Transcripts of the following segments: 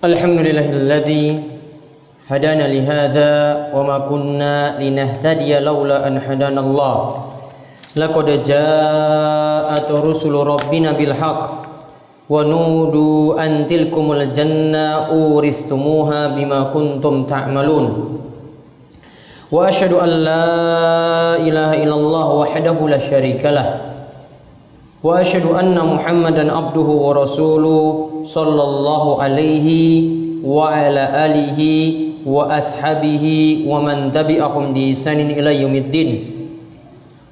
Alhamdulillahilladzi hadana lihadza wa ma kunna linahtadiya laula an hadanallah. Laqad jaa'at rusulu rabbina bil haqq wa nudu an tilkumul janna uristumuha bima kuntum ta'malun. Wa asyhadu an la ilaha illallah wahdahu la syarikalah. Wa asyhadu anna Muhammadan abduhu wa rasuluhu sallallahu alaihi wa ala alihi wa ashabihi wa man tabi'ahum bi ihsanin ila yaumiddin.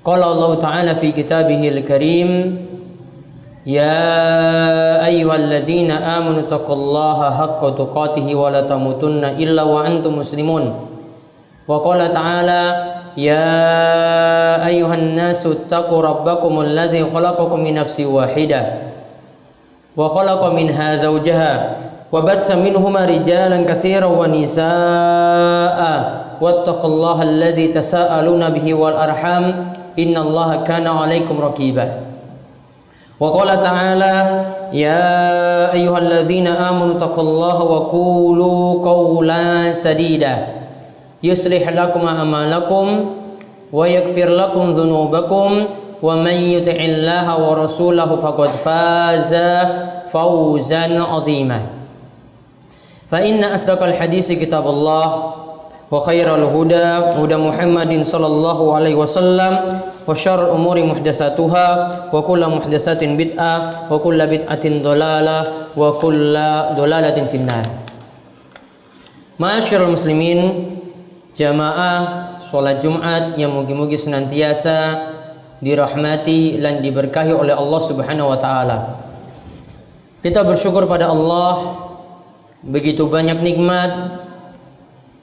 Qala Allah ta'ala fi kitabihil karim, ya ayyuhalladzina amanu taqullaha haqqa tuqatih wa la tamutunna illa wa antum muslimun. Wa qala ta'ala, ya ayyuhan nasu taqu rabbakumul ladzi khalaqakum min nafsin wahidah wa khalaqa minha zawjaha wa batsa minhuma rijalan katsiran wa nisaa'a wattaqullaha alladzi tasaaluna bihi wal arham innallaha kana 'alaikum raqiba. Wa qala ta'ala, ya ayyuhalladzina amanu taqullaha wa qulu qawlan sadida yuslih lakum a'malakum wa yaghfir lakum dhunubakum wa man yuti'illaha wa rasulahu faqad faza fawzan 'azima. Fa inna asdaqal hadisi kitabullah wa khairal huda huda Muhammadin sallallahu alaihi wasallam wa syarrul umuri muhdatsatuha wa kullu muhdatsatin bid'ah wa kullu bid'atin dhalalah wa kullu dhalalatin finnar. Ma'asyiral muslimin, jamaah sholat Jumat yang mugi-mugi senantiasa dirahmati dan diberkahi oleh Allah Subhanahu wa taala. Kita bersyukur pada Allah, begitu banyak nikmat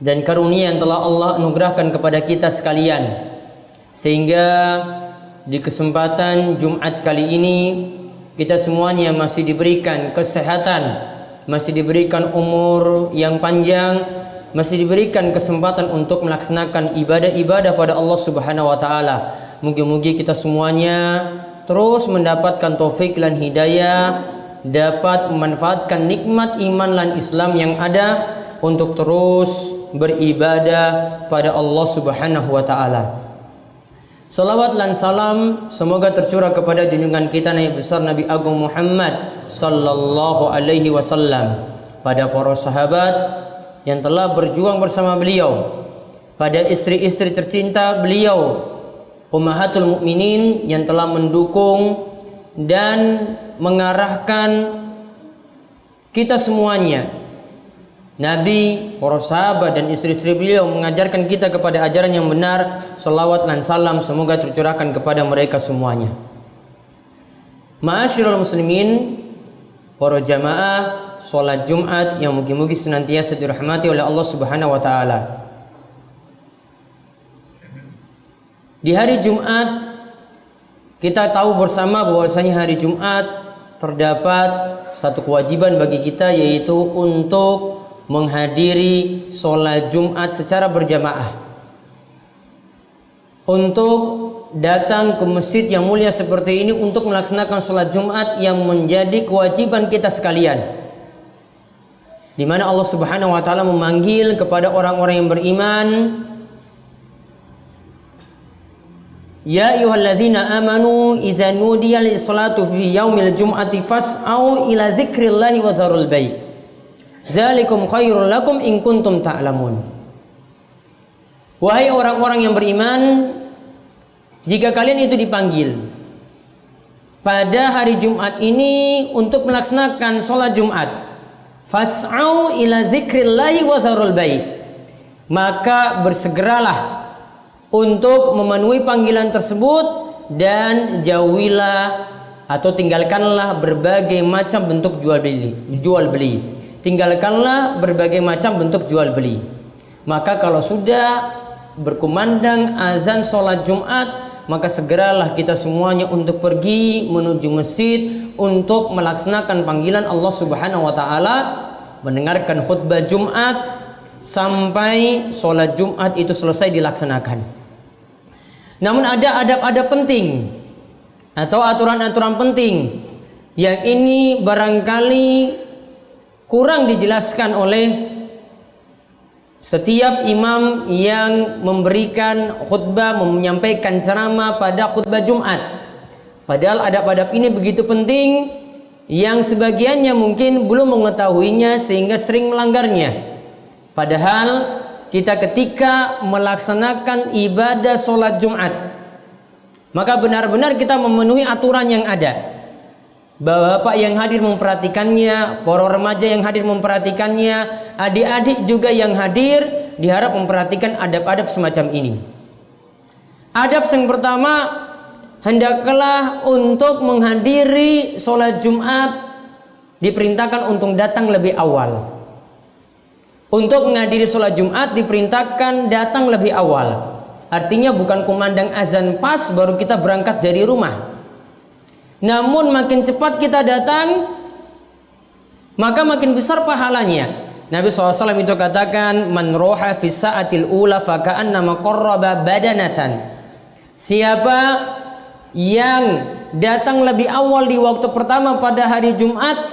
dan karunia yang telah Allah anugerahkan kepada kita sekalian, sehingga di kesempatan Jumat kali ini kita semuanya masih diberikan kesehatan, masih diberikan umur yang panjang, masih diberikan kesempatan untuk melaksanakan ibadah-ibadah pada Allah Subhanahu wa taala. Mugi-mugi kita semuanya terus mendapatkan taufik dan hidayah, dapat memanfaatkan nikmat iman dan Islam yang ada untuk terus beribadah pada Allah Subhanahu wa taala. Salawat dan salam semoga tercurah kepada junjungan kita Nabi besar Nabi Agung Muhammad sallallahu alaihi wasallam, pada para sahabat yang telah berjuang bersama beliau, pada istri-istri tercinta beliau, ummahatul mukminin yang telah mendukung dan mengarahkan kita semuanya, Nabi, para sahabat dan istri-istri beliau mengajarkan kita kepada ajaran yang benar. Salawat dan salam semoga tercurahkan kepada mereka semuanya. Ma'asyiral muslimin, para jamaah sholat Jumat yang mugi-mugi senantiasa dirahmati oleh Allah Subhanahu wa taala. Di hari Jumat kita tahu bersama bahwasanya hari Jumat terdapat satu kewajiban bagi kita, yaitu untuk menghadiri sholat Jumat secara berjamaah, untuk datang ke masjid yang mulia seperti ini untuk melaksanakan sholat Jumat yang menjadi kewajiban kita sekalian, di mana Allah Subhanahu wa taala memanggil kepada orang-orang yang beriman, ya ayyuhalladzina amanu idza nudiya lis-salati fi yaumil jum'ati fas'au ila dzikrillahi wa dzarul bai'. Dzalikum khairul lakum in kuntum ta'lamun. Wahai orang-orang yang beriman, jika kalian itu dipanggil pada hari Jumat ini untuk melaksanakan sholat Jumat, fas'au ila dzikrillahi wa dzarul bai', maka bersegeralah untuk memenuhi panggilan tersebut dan jauhilah atau tinggalkanlah berbagai macam bentuk jual beli. Tinggalkanlah berbagai macam bentuk jual beli. Maka kalau sudah berkumandang azan sholat Jumat, maka segeralah kita semuanya untuk pergi menuju masjid untuk melaksanakan panggilan Allah Subhanahu wa taala, mendengarkan khutbah Jumat sampai sholat Jumat itu selesai dilaksanakan. Namun ada adab-adab penting atau aturan-aturan penting yang ini barangkali kurang dijelaskan oleh setiap imam yang memberikan khutbah, menyampaikan ceramah pada khutbah Jumat. Padahal adab-adab ini begitu penting yang sebagiannya mungkin belum mengetahuinya sehingga sering melanggarnya. Padahal kita ketika melaksanakan ibadah sholat Jumat, maka benar-benar kita memenuhi aturan yang ada. Bapak yang hadir memperhatikannya, para remaja yang hadir memperhatikannya, adik-adik juga yang hadir diharap memperhatikan adab-adab semacam ini. Adab yang pertama, hendaklah untuk menghadiri sholat Jumat diperintahkan untuk datang lebih awal. Untuk menghadiri sholat Jumat diperintahkan datang lebih awal. Artinya bukan kumandang azan pas baru kita berangkat dari rumah. Namun makin cepat kita datang, maka makin besar pahalanya. Nabi SAW itu katakan, man roha fi sa'atil ula faka'annama qarraba badanatan. Siapa yang datang lebih awal di waktu pertama pada hari Jumat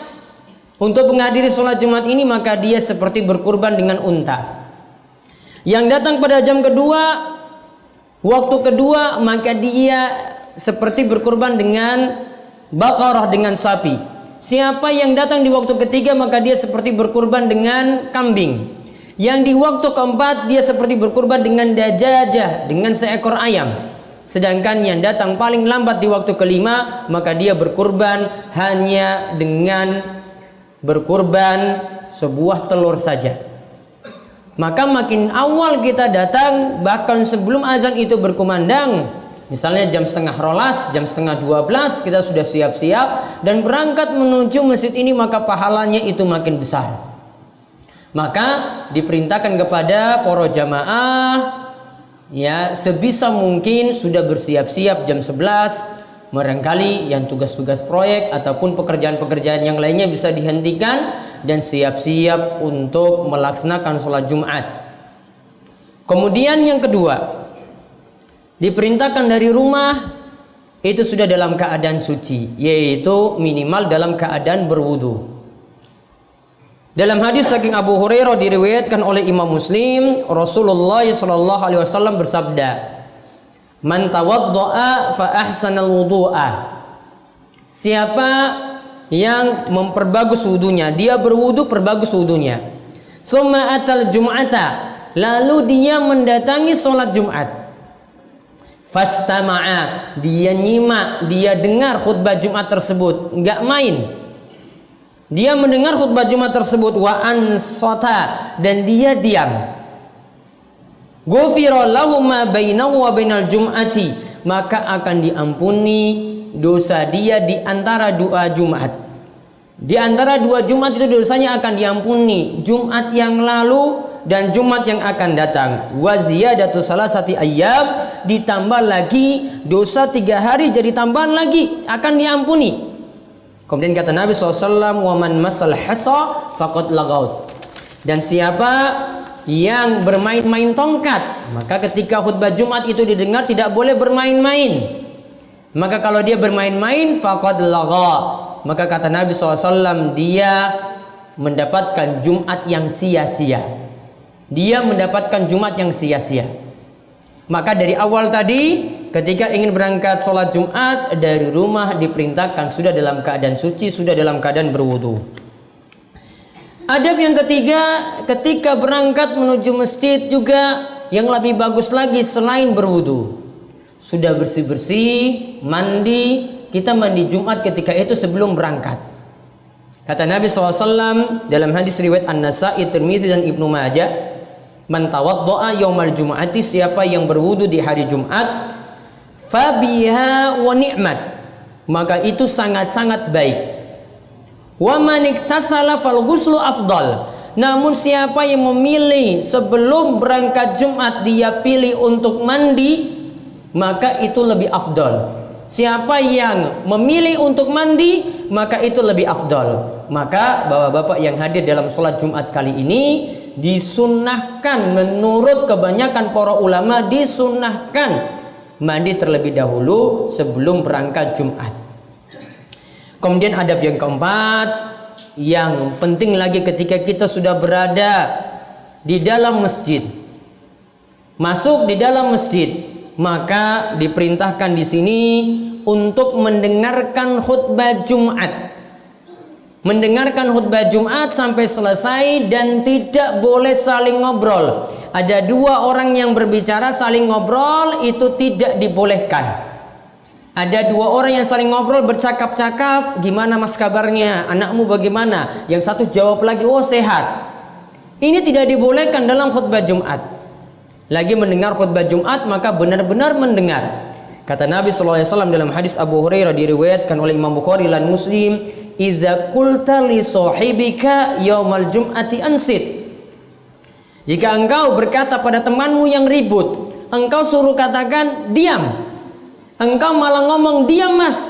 untuk menghadiri sholat Jumat ini, maka dia seperti berkurban dengan unta. Yang datang pada jam kedua, waktu kedua, maka dia seperti berkurban dengan bakarah, dengan sapi. Siapa yang datang di waktu ketiga, maka dia seperti berkurban dengan kambing. Yang di waktu keempat, dia seperti berkurban dengan dajajah, dengan seekor ayam. Sedangkan yang datang paling lambat di waktu kelima, maka dia berkurban hanya dengan berkurban sebuah telur saja. Maka makin awal kita datang, bahkan sebelum azan itu berkumandang, misalnya jam 11:30, jam 11:30 kita sudah siap-siap dan berangkat menuju masjid ini, maka pahalanya itu makin besar. Maka diperintahkan kepada para jamaah, ya, sebisa mungkin sudah bersiap-siap jam 11. Barangkali yang tugas-tugas proyek ataupun pekerjaan-pekerjaan yang lainnya bisa dihentikan dan siap-siap untuk melaksanakan sholat Jumat. Kemudian yang kedua, diperintahkan dari rumah itu sudah dalam keadaan suci, yaitu minimal dalam keadaan berwudu. Dalam hadis saking Abu Hurairah diriwayatkan oleh Imam Muslim, Rasulullah SAW bersabda, man tawadda'a fa ahsanal wudu'a. Siapa yang memperbagus wudunya, dia berwudu perbagus wudunya. Summa atal jum'ata, lalu dia mendatangi sholat Jumat. Fastama'a, dia nyimak, dia dengar khutbah Jumat tersebut, enggak main. Dia mendengar khutbah Jumat tersebut, wa ansata, dan dia diam. Ghufira lahu ma bainahu wa bainal jum'ati, maka akan diampuni dosa dia di antara dua Jumat. Di antara dua Jumat itu dosanya akan diampuni, Jumat yang lalu dan Jumat yang akan datang. Wa ziyadatu salasati ayyam, ditambah lagi dosa 3 hari jadi tambahan lagi akan diampuni. Kemudian kata Nabi SAW, wa man masal hasa faqad lagaut. Dan siapa yang bermain-main tongkat, maka ketika khutbah Jumat itu didengar tidak boleh bermain-main. Maka kalau dia bermain-main, faqad lagha, maka kata Nabi SAW, dia mendapatkan Jumat yang sia-sia. Dia mendapatkan Jumat yang sia-sia. Maka dari awal tadi, ketika ingin berangkat sholat Jumat dari rumah diperintahkan sudah dalam keadaan suci, sudah dalam keadaan berwudu. Adab yang ketiga, ketika berangkat menuju masjid juga yang lebih bagus lagi selain berwudu, sudah bersih-bersih, mandi. Kita mandi Jumat ketika itu sebelum berangkat. Kata Nabi SAW dalam hadis riwayat An-Nasa'i, Tirmizi dan Ibnu Majah, man tawadda'a yaumal jum'ati, siapa yang berwudu di hari Jumat, fabiha wa ni'mat, maka itu sangat-sangat baik. Wa man iktasala fal ghuslu afdal, namun siapa yang memilih sebelum berangkat Jumat dia pilih untuk mandi, maka itu lebih afdal. Siapa yang memilih untuk mandi, maka itu lebih afdal. Maka bapak-bapak yang hadir dalam sholat Jumat kali ini disunnahkan, menurut kebanyakan para ulama disunnahkan mandi terlebih dahulu sebelum berangkat Jumat. Kemudian adab yang keempat, yang penting lagi ketika kita sudah berada di dalam masjid, masuk di dalam masjid, maka diperintahkan di sini untuk mendengarkan khutbah Jumat. Mendengarkan khutbah Jumat sampai selesai dan tidak boleh saling ngobrol. Ada dua orang yang berbicara saling ngobrol, itu tidak dibolehkan. Ada dua orang yang saling ngobrol bercakap-cakap, gimana mas kabarnya, anakmu bagaimana? Yang satu jawab lagi, oh sehat. Ini tidak dibolehkan dalam khutbah Jumat. Lagi mendengar khutbah Jumat maka benar-benar mendengar. Kata Nabi SAW dalam hadis Abu Hurairah diriwayatkan oleh Imam Bukhari dan Muslim, "Idza qulta li sahibika yaumal jum'ati ansit." Jika engkau berkata pada temanmu yang ribut, engkau suruh katakan diam. Engkau malah ngomong diam mas.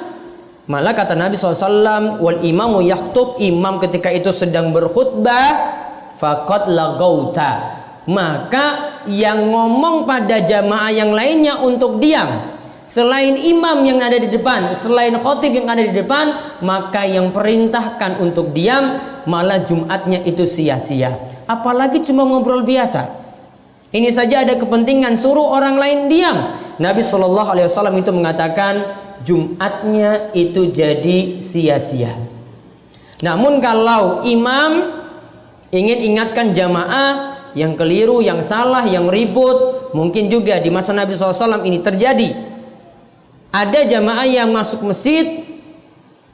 Malah kata Nabi SAW, wal imamu yakhutub, imam ketika itu sedang berkhutbah, faqad lagauta, maka yang ngomong pada jamaah yang lainnya untuk diam, selain imam yang ada di depan, selain khotib yang ada di depan, maka yang perintahkan untuk diam, malah Jumatnya itu sia-sia. Apalagi cuma ngobrol biasa. Ini saja ada kepentingan suruh orang lain diam. Nabi SAW itu mengatakan Jumatnya itu jadi sia-sia. Namun kalau imam ingin ingatkan jamaah yang keliru, yang salah, yang ribut, mungkin juga di masa Nabi SAW ini terjadi. Ada jamaah yang masuk masjid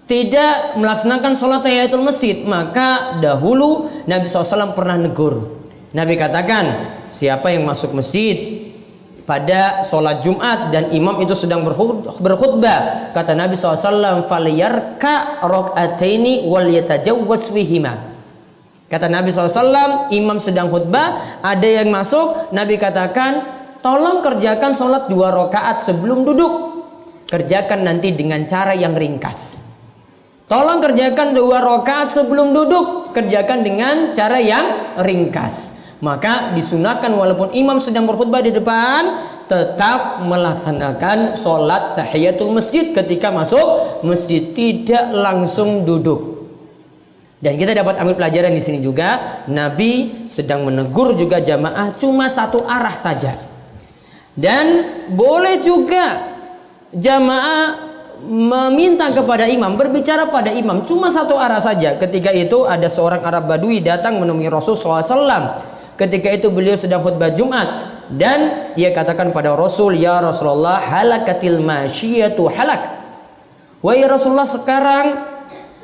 tidak melaksanakan sholat tahiyatul masjid, maka dahulu Nabi SAW pernah negur. Nabi katakan, siapa yang masuk masjid pada sholat Jumat dan imam itu sedang berkhutbah, kata Nabi SAW, falyarka rakaataini wal yatajawwaz fihima. Kata Nabi SAW, imam sedang khutbah, ada yang masuk, Nabi katakan, tolong kerjakan sholat 2 rakaat sebelum duduk. Kerjakan nanti dengan cara yang ringkas. Tolong kerjakan 2 rakaat sebelum duduk, kerjakan dengan cara yang ringkas. Maka disunahkan walaupun imam sedang berkhutbah di depan, tetap melaksanakan sholat tahiyatul masjid ketika masuk masjid, tidak langsung duduk. Dan kita dapat ambil pelajaran di sini juga, Nabi sedang menegur juga jamaah cuma satu arah saja. Dan boleh juga jamaah meminta kepada imam, berbicara pada imam cuma satu arah saja. Ketika itu ada seorang Arab Badui datang menemui Rasul SAW. Ketika itu beliau sedang khutbah Jumat dan ia katakan pada Rasul, ya Rasulullah, halakatil masyiyatu halak. Wahai Rasulullah, sekarang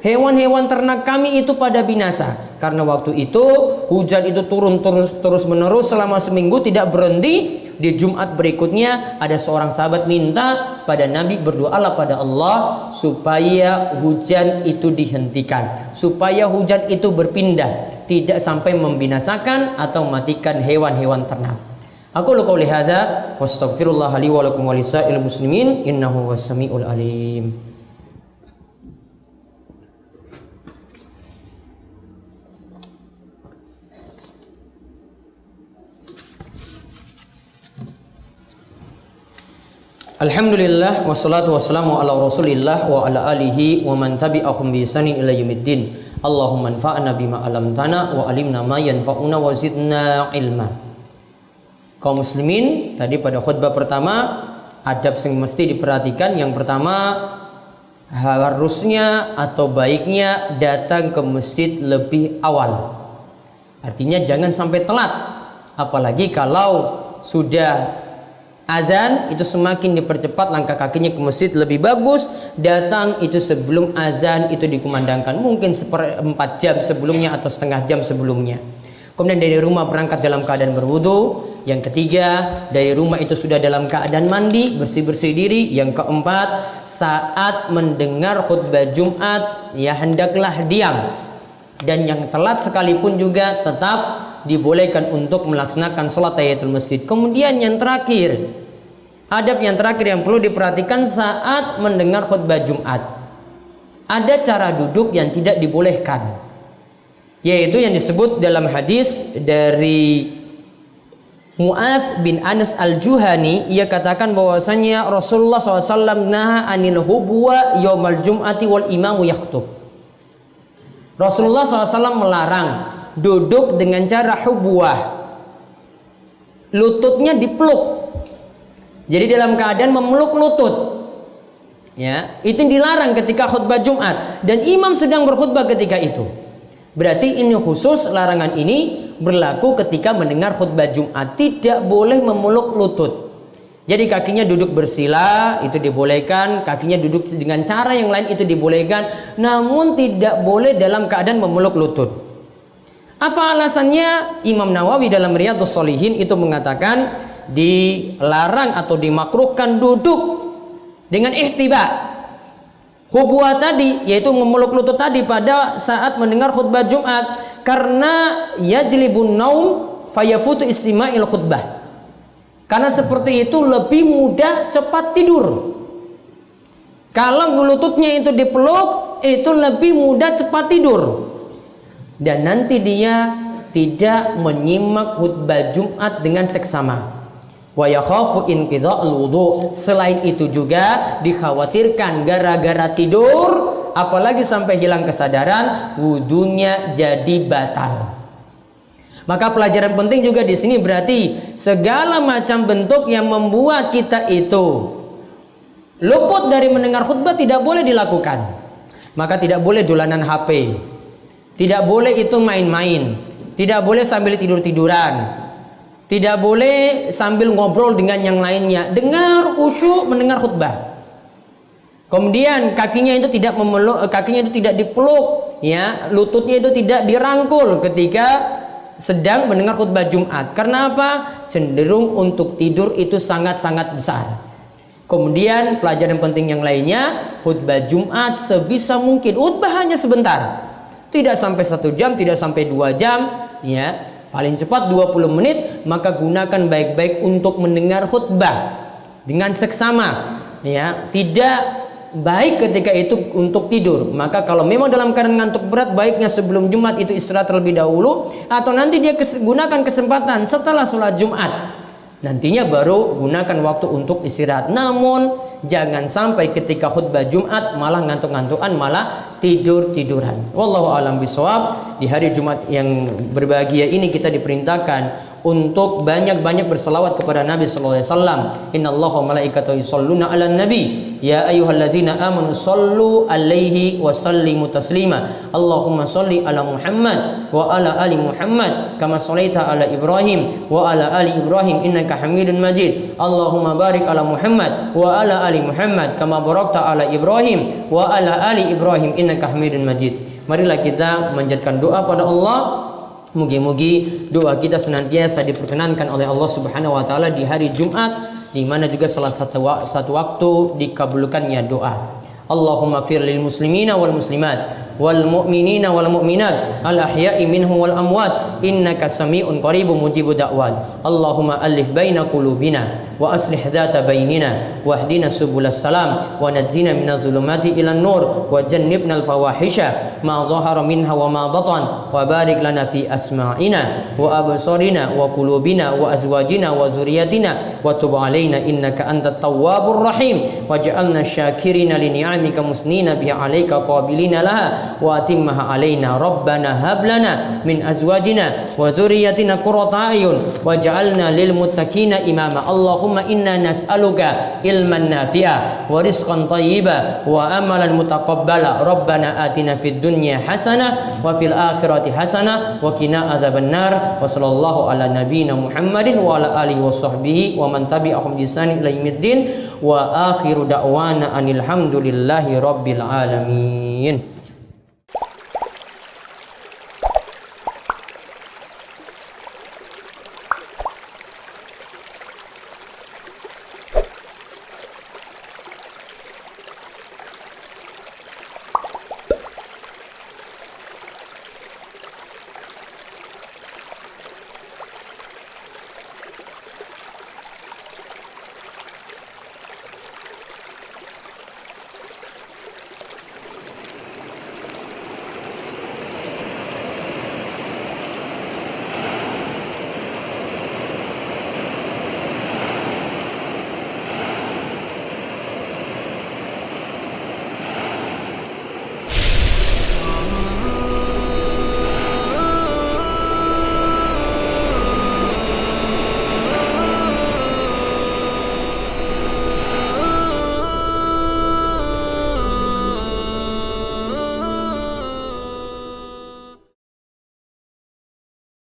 hewan-hewan ternak kami itu pada binasa. Karena waktu itu hujan itu turun terus menerus selama seminggu tidak berhenti. Di Jumat berikutnya ada seorang sahabat minta pada Nabi, berdoalah pada Allah supaya hujan itu dihentikan, supaya hujan itu berpindah, tidak sampai membinasakan atau matikan hewan-hewan ternak. Aku qouli hadza wastaghfirullah li wa lakum wa lisa'il muslimin innahu was-sami'ul alim. Alhamdulillah wassalatu wassalamu ala Rasulillah wa ala alihi wa man tabi'ahum bi ihsanin ila yaumiddin. Allahumma anfa'na bima 'allamtana wa 'allimna ma yanfa'una wa zidna ilma. Kaum muslimin, tadi pada khutbah pertama adab yang mesti diperhatikan, yang pertama harusnya atau baiknya datang ke masjid lebih awal. Artinya jangan sampai telat. Apalagi kalau sudah azan, itu semakin dipercepat langkah kakinya ke masjid, lebih bagus datang itu sebelum azan itu dikumandangkan, mungkin 1/4 jam sebelumnya atau setengah jam sebelumnya. Kemudian dari rumah berangkat dalam keadaan berwudu. Yang ketiga, dari rumah itu sudah dalam keadaan mandi, bersih-bersih diri. Yang keempat, saat mendengar khutbah Jumat ya hendaklah diam. Dan yang telat sekalipun juga tetap dibolehkan untuk melaksanakan sholat tahiyatul masjid. Kemudian yang terakhir, adab yang terakhir yang perlu diperhatikan saat mendengar khutbah Jumat, ada cara duduk yang tidak dibolehkan, yaitu yang disebut dalam hadis dari Mu'adz bin Anas al-Juhani, ia katakan bahwasanya Rasulullah SAW naha anil hubwa yaumal jum'ati wal imamu yakhutub. Rasulullah SAW melarang duduk dengan cara hubwah, lututnya dipeluk, jadi dalam keadaan memeluk lutut, ya, itu dilarang ketika khutbah Jumat dan imam sedang berkhutbah ketika itu. Berarti ini khusus, larangan ini berlaku ketika mendengar khutbah Jumat, tidak boleh memeluk lutut. Jadi kakinya duduk bersila itu dibolehkan, kakinya duduk dengan cara yang lain itu dibolehkan, namun tidak boleh dalam keadaan memeluk lutut. Apa alasannya? Imam Nawawi dalam Riyadhus Shalihin itu mengatakan dilarang atau dimakruhkan duduk dengan ihtiba, hubwa tadi, yaitu memeluk lutut tadi pada saat mendengar khutbah Jumat, karena yajlibun naum fayafutu istima'il khutbah. Karena seperti itu lebih mudah cepat tidur. Kalau lututnya itu dipeluk, itu lebih mudah cepat tidur. Dan nanti dia tidak menyimak khutbah Jumat dengan seksama. Wa yakhafu inqidha'ul wudu. Selain itu juga dikhawatirkan gara-gara tidur, apalagi sampai hilang kesadaran, wudunya jadi batal. Maka pelajaran penting juga di sini berarti segala macam bentuk yang membuat kita itu luput dari mendengar khutbah tidak boleh dilakukan. Maka tidak boleh dolanan HP, tidak boleh itu main-main, tidak boleh sambil tidur-tiduran, tidak boleh sambil ngobrol dengan yang lainnya. Dengar khusyuk mendengar khutbah. Kemudian kakinya itu tidak memeluk, kakinya itu tidak dipeluk, ya, lututnya itu tidak dirangkul ketika sedang mendengar khutbah Jumat. Karena apa? Cenderung untuk tidur itu sangat-sangat besar. Kemudian pelajaran penting yang lainnya, khutbah Jumat sebisa mungkin khutbah hanya sebentar, tidak sampai 1 jam, tidak sampai 2 jam, ya. Paling cepat 20 menit, maka gunakan baik-baik untuk mendengar khutbah dengan seksama, ya. Tidak baik ketika itu untuk tidur. Maka kalau memang dalam keadaan ngantuk berat, baiknya sebelum Jumat itu istirahat terlebih dahulu, atau nanti dia gunakan kesempatan setelah sholat Jumat, nantinya baru gunakan waktu untuk istirahat. Namun jangan sampai ketika khutbah Jumat malah ngantuk-ngantukan, malah tidur-tiduran. Wallahu a'lam bishawab. Di hari Jumat yang berbahagia ini kita diperintahkan untuk banyak-banyak berselawat kepada Nabi sallallahu alaihi wasallam. Innallaha wa malaikatahu yusholluna 'alan nabi ya ayyuhalladzina amanu shollu 'alaihi wa sallimu taslima. Allahumma sholli 'ala Muhammad wa 'ala ali Muhammad kama shallaita 'ala Ibrahim wa 'ala ali Ibrahim innaka Hamidun Majid. Allahumma barik 'ala Muhammad wa 'ala ali Muhammad kama barakta 'ala Ibrahim wa 'ala ali Ibrahim innaka Hamidun Majid. Marilah kita menjadikan doa pada Allah. Mugi-mugi doa kita senantiasa diperkenankan oleh Allah Subhanahu wa taala di hari Jumat, di mana juga salah satu waktu dikabulkannya doa. Allahumma fir lil muslimina wal muslimat wal mu'minina wal mu'minat al ahya'i minhum wal amwat innaka sami'un qaribun mujibud da'wat. Allahumma alif baina qulubina wa aslih dhata bainina wahdina subulas salam wa najjina minadh dhulumati ilan nur wa jannibna al fawahisha ma dhahara minha wa ma batan wa barik lana fi asma'ina wa absarina wa qulubina wa azwajina wa dhurriyyatina wa tub alaina innaka antat tawwabur rahim waj'alna syakirina li ni'amika musnina biha 'alaika qabilina laha wa atimmaha alaina rabbana hab lana min azwajina wa dhurriyyatina qurrata a'yun waj'alna lil muttaqina imama. Allahumma inna nas'aluka ilman nafi'a wa rizqan thayyiba wa amalan mutaqabbala. Rabbana atina fid dunya hasanah wa fil akhirati hasanah wa qina adzabannar. Wa sallallahu ala nabiyyina Muhammadin wa ala alihi wa sahbihi wa man tabi'ahum bi ihsan ila yaumiddin wa akhiru da'wana anil hamdulillahi rabbil alamin.